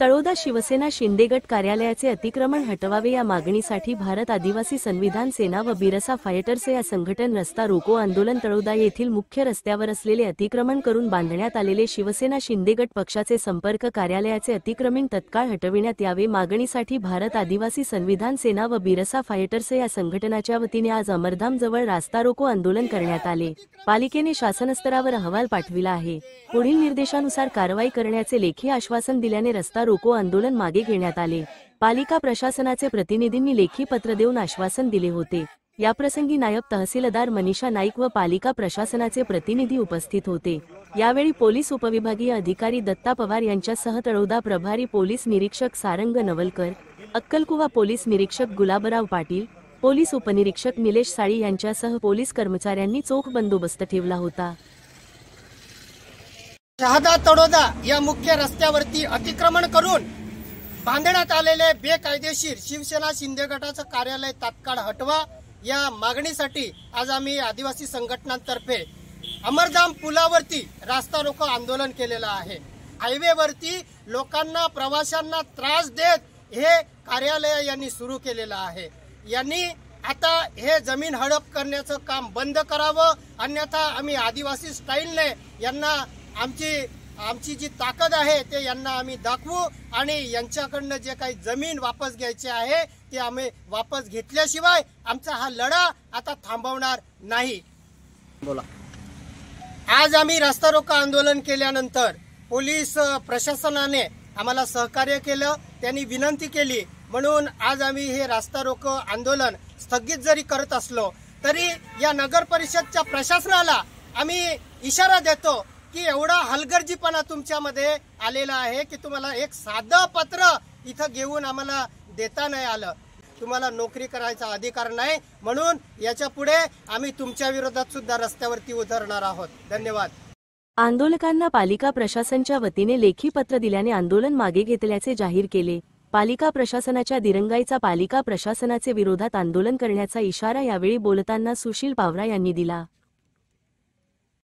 तळोदा शिवसेना शिंदे गट कार्यालयाचे अतिक्रमण हटवावे या मागणीसाठी भारत आदिवासी संविधान सेना व बिरसा फायटर्स या संघटन रस्ता रोको आंदोलन तळोदा येथील मुख्य रस्त्यावर असलेले अतिक्रमण करून बांधण्यात आलेले शिवसेना शिंदे गट पक्षाचे संपर्क कार्यालयाचे अतिक्रमण तत्काळ हटविण्यात यावे मागणीसाठी भारत आदिवासी संविधान सेना व बिरसा फायटर्स या संघटनाच्या वतीने आज अमरधाम जवळ रास्ता रोको आंदोलन करण्यात आले। पालिकेने शासनस्तरावर अहवाल पाठविला आहे। पुढील निर्देशानुसार कारवाई करण्याचे लेखी आश्वासन दिल्याने रस्ता रोको आंदोलन मागे घेण्यात आले। पालिका प्रशासनाचे प्रतिनिधींनी लेखी पत्र देऊन आश्वासन दिले होते। याप्रसंगी नायब तहसीलदार मनीषा नाईक व पालिका प्रशासनाचे प्रतिनिधी उपस्थित होते। यावेळी पोलीस उपविभागीय अधिकारी दत्ता पवार यांच्यासह तळोदा प्रभारी पोलीस निरीक्षक सारंग नवलकर, अक्कलकुवा पोलीस निरीक्षक गुलाबराव पाटील, पोलीस उपनिरीक्षक निलेश साळी यांच्यासह पोलीस कर्मचाऱ्यांनी चोख बंदोबस्त ठेवला होता। शहादा तळोदा या मुख्य रस्त्यावरती अतिक्रमण करून बांधण्यात आलेले बेकायदेशीर शिवसेना शिंदे गटाचं कार्यालय तात्काळ हटवा या मागणीसाठी आज आम्ही आदिवासी संघटनांतर्फे अमरधाम पुलावरती रास्ता रोको आंदोलन केलेलं आहे। हायवेवरती लोकांना प्रवाशांना त्रास देत हे कार्यालय यांनी सुरू केलेलं आहे। यांनी आता हे जमीन हडप करण्याचं काम बंद करावं, अन्यथा आम्ही आदिवासी स्टाईलने यांना आमची जी ताकद आहे ते यांना आम्ही दाखवू आणि यांच्याकडनं जे काही जमीन वापस घ्यायची आहे ते आम्ही वापस घेतल्याशिवाय आमचा हा लढा आता थांबवणार नाही। बोला। आज आम्ही रास्ता रोको आंदोलन केल्यानंतर पोलीस प्रशासनाने आम्हाला सहकार्य केलं, त्यांनी विनंती केली म्हणून आज आम्ही हे रास्ता रोको आंदोलन स्थगित जरी करत असलो तरी या नगर परिषदच्या प्रशासनाला आम्ही इशारा देतो की एवढा हलगर्जीपणा तुमच्यामध्ये आलेला आहे की तुम्हाला एक साधं पत्र इथं घेऊन आम्हाला देता नाही आलं। तुम्हाला नोकरी करायचा अधिकार नाही, म्हणून याच्या पुढे आम्ही तुमच्या विरोधात सुद्धा रस्त्यावरती उतरणार आहोत। धन्यवाद। आंदोलकांना पालिका प्रशासनाच्या वतीने लेखी पत्र दिल्याने आंदोलन मागे घेतल्याचे जाहीर केले। पालिका प्रशासनाच्या दिरंगाईचा पालिका प्रशासनाचे विरोधात आंदोलन करण्याचा इशारा यावेळी बोलताना सुशील पावरा यांनी दिला।